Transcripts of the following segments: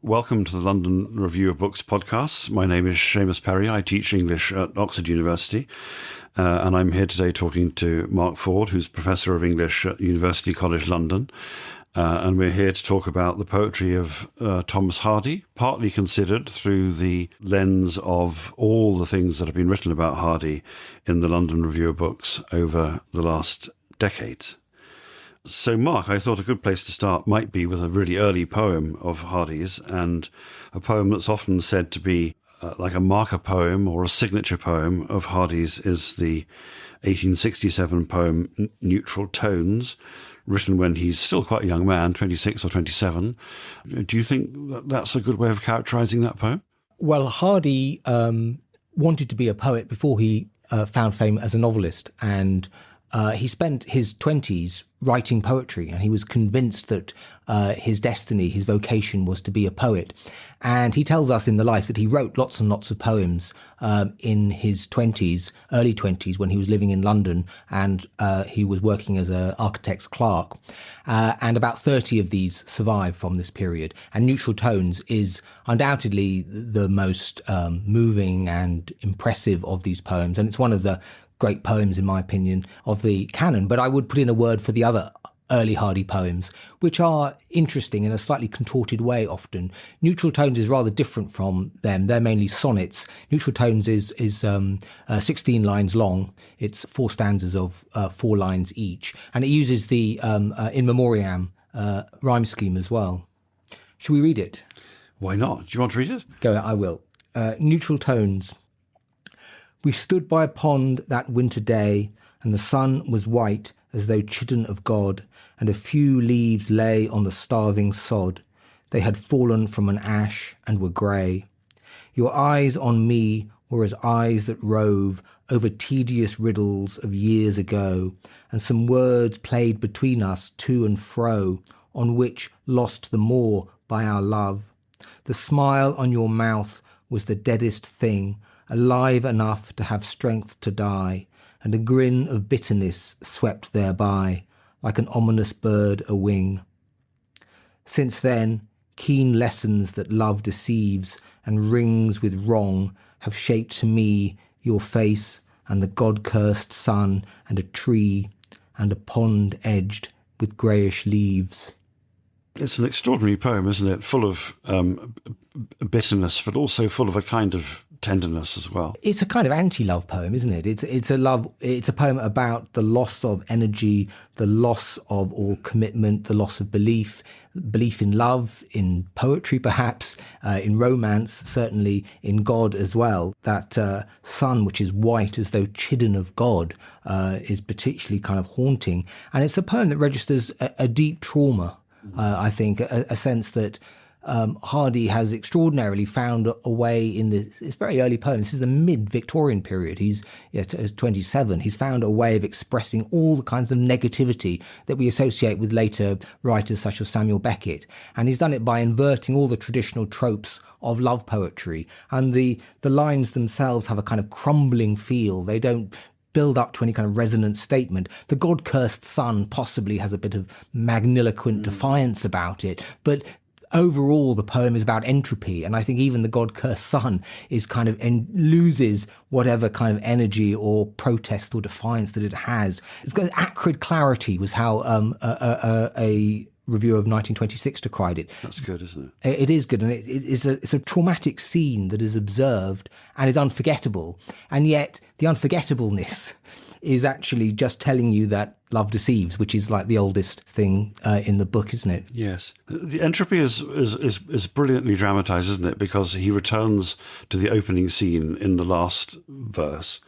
Welcome to the London Review of Books podcast. My name is Seamus Perry. I teach English at Oxford University, and I'm here today talking to Mark Ford, who's Professor of English at University College London. And we're here to talk about the poetry of Thomas Hardy, partly considered through the lens of all the things that have been written about Hardy in the London Review of Books over the last decades. So, Mark, I thought a good place to start might be with a really early poem of Hardy's, and a poem that's often said to be like a marker poem or a signature poem of Hardy's is the 1867 poem Neutral Tones, written when he's still quite a young man, 26 or 27. Do you think that's a good way of characterising that poem? Well, Hardy wanted to be a poet before he found fame as a novelist, and he spent his 20s writing poetry, and he was convinced that his destiny, his vocation was to be a poet. And he tells us in the life that he wrote lots and lots of poems in his 20s, early 20s, when he was living in London, and he was working as an architect's clerk. And about 30 of these survive from this period. And Neutral Tones is undoubtedly the most moving and impressive of these poems. And it's one of the great poems, in my opinion, of the canon. But I would put in a word for the other early Hardy poems, which are interesting in a slightly contorted way often. Neutral Tones is rather different from them. They're mainly sonnets. Neutral Tones is 16 lines long. It's 4 stanzas of 4 lines each. And it uses the in memoriam rhyme scheme as well. Should we read it? Why not? Do you want to read it? Go, I will. Neutral Tones. We stood by a pond that winter day, and the sun was white as though chidden of God, and a few leaves lay on the starving sod. They had fallen from an ash and were grey. Your eyes on me were as eyes that rove over tedious riddles of years ago, and some words played between us to and fro, on which lost the more by our love. The smile on your mouth was the deadest thing, alive enough to have strength to die, and a grin of bitterness swept thereby, like an ominous bird a wing. Since then, keen lessons that love deceives and rings with wrong have shaped to me your face and the God-cursed sun and a tree and a pond edged with greyish leaves. It's an extraordinary poem, isn't it? Full of bitterness, but also full of a kind of tenderness as well. It's a kind of anti-love poem, isn't it? It's a poem about the loss of energy, the loss of all commitment, the loss of belief in love, in poetry perhaps, in romance, certainly in God as well. That sun, which is white as though chidden of God, is particularly kind of haunting. And it's a poem that registers a deep trauma, I think, a sense that Hardy has extraordinarily found a way in this very early poem. This is the mid-Victorian period. He's 27. He's found a way of expressing all the kinds of negativity that we associate with later writers such as Samuel Beckett. And he's done it by inverting all the traditional tropes of love poetry. And the lines themselves have a kind of crumbling feel. They don't build up to any kind of resonant statement. The God-cursed sun possibly has a bit of magniloquent defiance about it, but overall, the poem is about entropy, and I think even the God-cursed sun is kind of loses whatever kind of energy or protest or defiance that it has. It's got acrid clarity, was how a reviewer of 1926 decried it. That's good, isn't it? It is good, and it's a traumatic scene that is observed and is unforgettable, and yet the unforgettableness is actually just telling you that love deceives, which is like the oldest thing in the book, isn't it? Yes. The entropy is brilliantly dramatised, isn't it? Because he returns to the opening scene in the last verse,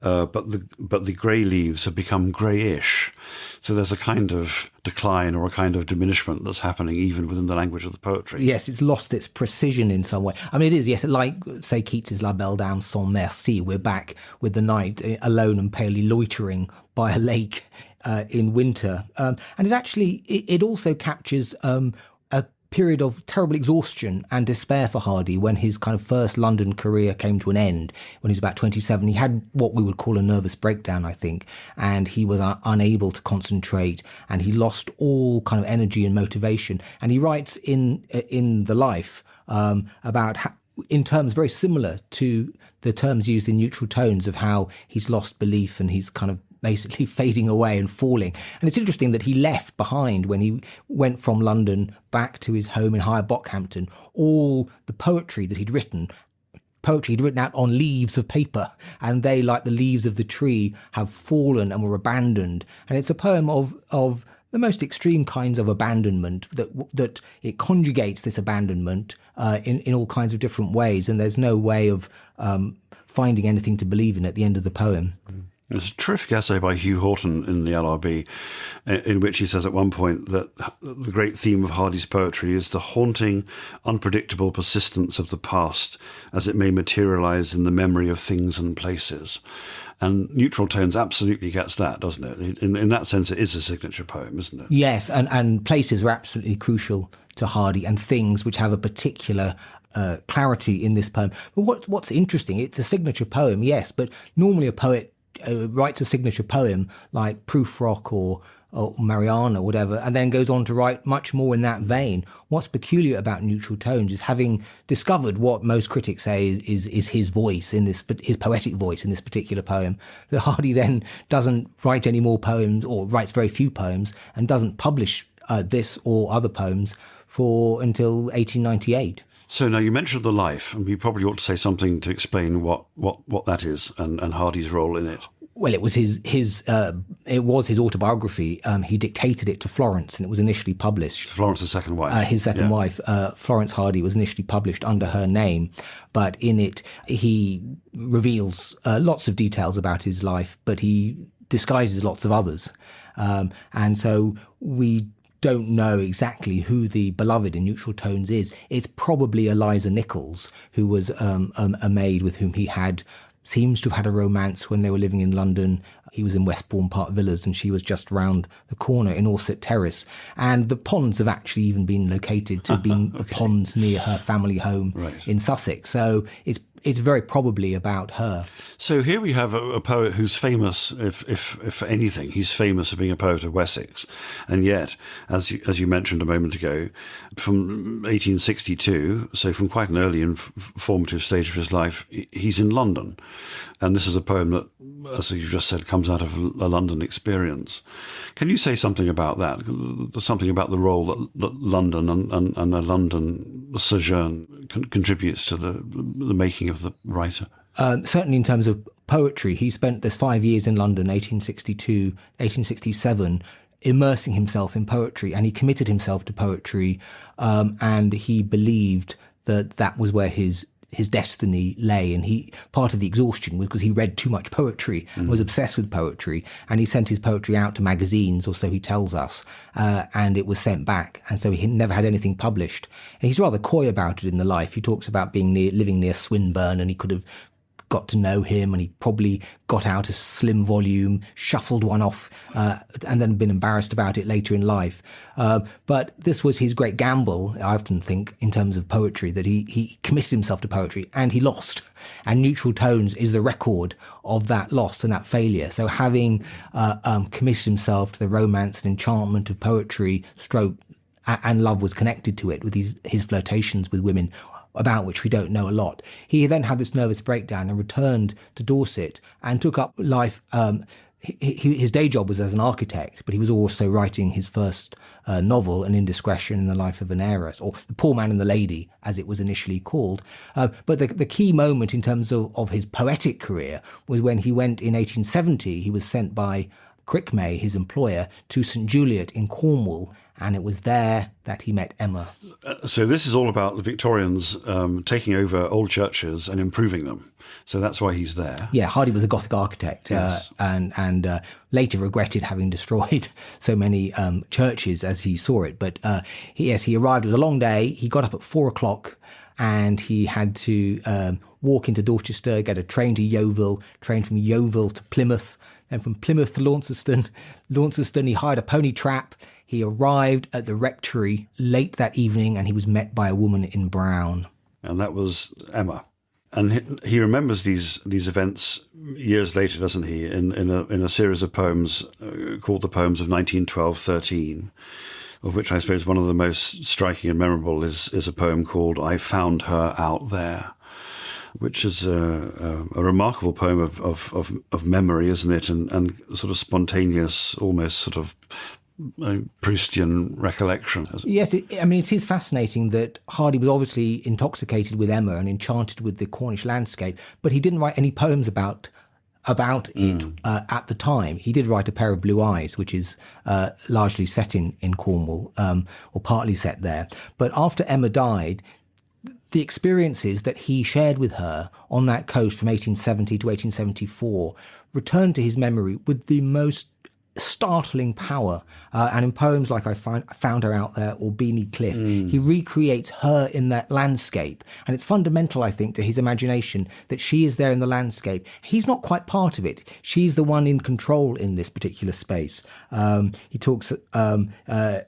but the grey leaves have become greyish. So there's a kind of decline or a kind of diminishment that's happening even within the language of the poetry. Yes, it's lost its precision in some way. I mean, it is, yes, like, say, Keats's La Belle Dame sans merci. We're back with the night alone and palely loitering by a lake in winter. And it also captures a period of terrible exhaustion and despair for Hardy when his kind of first London career came to an end. When he was about 27, he had what we would call a nervous breakdown, I think, and he was unable to concentrate, and he lost all kind of energy and motivation. And he writes in The Life about how, in terms very similar to the terms used in Neutral Tones, of how he's lost belief and he's kind of basically fading away and falling. And it's interesting that he left behind, when he went from London back to his home in Higher Bockhampton, all the poetry he'd written out on leaves of paper, and they, like the leaves of the tree, have fallen and were abandoned. And it's a poem of the most extreme kinds of abandonment, that it conjugates this abandonment in all kinds of different ways, and there's no way of finding anything to believe in at the end of the poem. There's a terrific essay by Hugh Horton in the LRB, in which he says at one point that the great theme of Hardy's poetry is the haunting, unpredictable persistence of the past as it may materialise in the memory of things and places. And Neutral Tones absolutely gets that, doesn't it? In that sense, it is a signature poem, isn't it? Yes, and places are absolutely crucial to Hardy, and things which have a particular clarity in this poem. But what's interesting, it's a signature poem, yes, but normally a poet writes a signature poem like Proof Rock or Mariana, whatever, and then goes on to write much more in that vein. What's peculiar about Neutral Tones is, having discovered what most critics say is his voice in this, his poetic voice in this particular poem, that Hardy then doesn't write any more poems, or writes very few poems, and doesn't publish this or other poems until 1898. So now you mentioned The Life, and we probably ought to say something to explain what that is and Hardy's role in it. Well, it was his autobiography. He dictated it to Florence, and it was initially published. Florence's second wife. His second wife, Florence Hardy, was initially published under her name, but in it he reveals lots of details about his life, but he disguises lots of others, and so we don't know exactly who the beloved in Neutral Tones is. It's probably Eliza Nichols, who was a maid with whom he seems to have had a romance when they were living in London. He was in Westbourne Park Villas, and she was just round the corner in Orsett Terrace. And the ponds have actually even been located to be the ponds near her family home in Sussex. So it's very probably about her. So here we have a poet who's famous, if for anything, he's famous for being a poet of Wessex. And yet, as you mentioned a moment ago, from 1862, so from quite an early and formative stage of his life, he's in London. And this is a poem that, as you just said, comes out of a London experience. Can you say something about that? Something about the role that London and a London sojourn contributes to the making of the writer? Certainly in terms of poetry, he spent this 5 years in London, 1862, 1867, immersing himself in poetry, and he committed himself to poetry, and he believed that was where his destiny lay. And part of the exhaustion was because he read too much poetry and was obsessed with poetry, and he sent his poetry out to magazines, or so he tells us, and it was sent back, and so he never had anything published. And he's rather coy about it in The Life. He talks about living near Swinburne, and he could have got to know him, and he probably got out a slim volume, shuffled one off, and then been embarrassed about it later in life. But this was his great gamble, I often think, in terms of poetry, that he committed himself to poetry and he lost. And Neutral Tones is the record of that loss and that failure. So having committed himself to the romance and enchantment of poetry, and love was connected to it with his flirtations with women, about which we don't know a lot. He then had this nervous breakdown and returned to Dorset and took up life. His day job was as an architect, but he was also writing his first novel, An Indiscretion in the Life of an Heiress, or The Poor Man and the Lady, as it was initially called. But the key moment in terms of his poetic career was when he went in 1870. He was sent by Crickmay, his employer, to St Juliot in Cornwall, and it was there that he met Emma. So this is all about the Victorians taking over old churches and improving them. So that's why he's there. Yeah, Hardy was a Gothic architect, yes. and later regretted having destroyed so many churches as he saw it. But he arrived. It was a long day. He got up at 4:00, and he had to walk into Dorchester, get a train to Yeovil, train from Yeovil to Plymouth, and from Plymouth to Launceston. He hired a pony trap. He arrived at the rectory late that evening and he was met by a woman in brown. And that was Emma. And he remembers these events years later, doesn't he, in a series of poems called the Poems of 1912-13, of which I suppose one of the most striking and memorable is a poem called I Found Her Out There, which is a remarkable poem of memory, isn't it, and sort of spontaneous, almost sort of Proustian recollection. Yes, it is fascinating that Hardy was obviously intoxicated with Emma and enchanted with the Cornish landscape, but he didn't write any poems about it at the time. He did write A Pair of Blue Eyes, which is largely set in Cornwall, or partly set there. But after Emma died, the experiences that he shared with her on that coast from 1870 to 1874 returned to his memory with the most startling power, and in poems like I Found Her Out There or Beanie Cliff, he recreates her in that landscape, and it's fundamental, I think, to his imagination that she is there in the landscape. He's not quite part of it. She's the one in control in this particular space. He talks the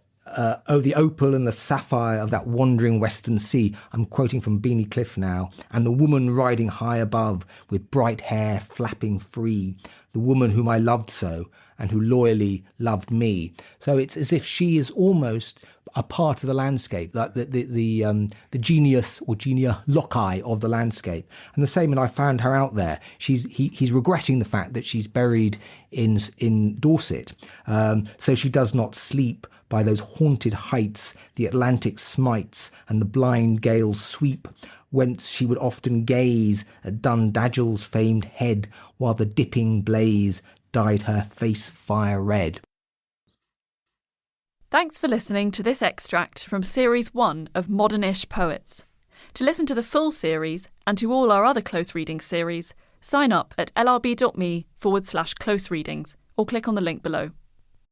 opal and the sapphire of that wandering western sea. I'm quoting from Beanie Cliff now. And the woman riding high above with bright hair flapping free, the woman whom I loved so and who loyally loved me. So it's as if she is almost a part of the landscape, like the genius or genia loci of the landscape. And the same, and I Found Her Out There. He's regretting the fact that she's buried in Dorset, so she does not sleep by those haunted heights the Atlantic smites and the blind gales sweep, whence she would often gaze at Dundadgel's famed head, while the dipping blaze dyed her face fire red. Thanks for listening to this extract from Series 1 of Modernish Poets. To listen to the full series and to all our other close reading series, sign up at lrb.me/close readings or click on the link below.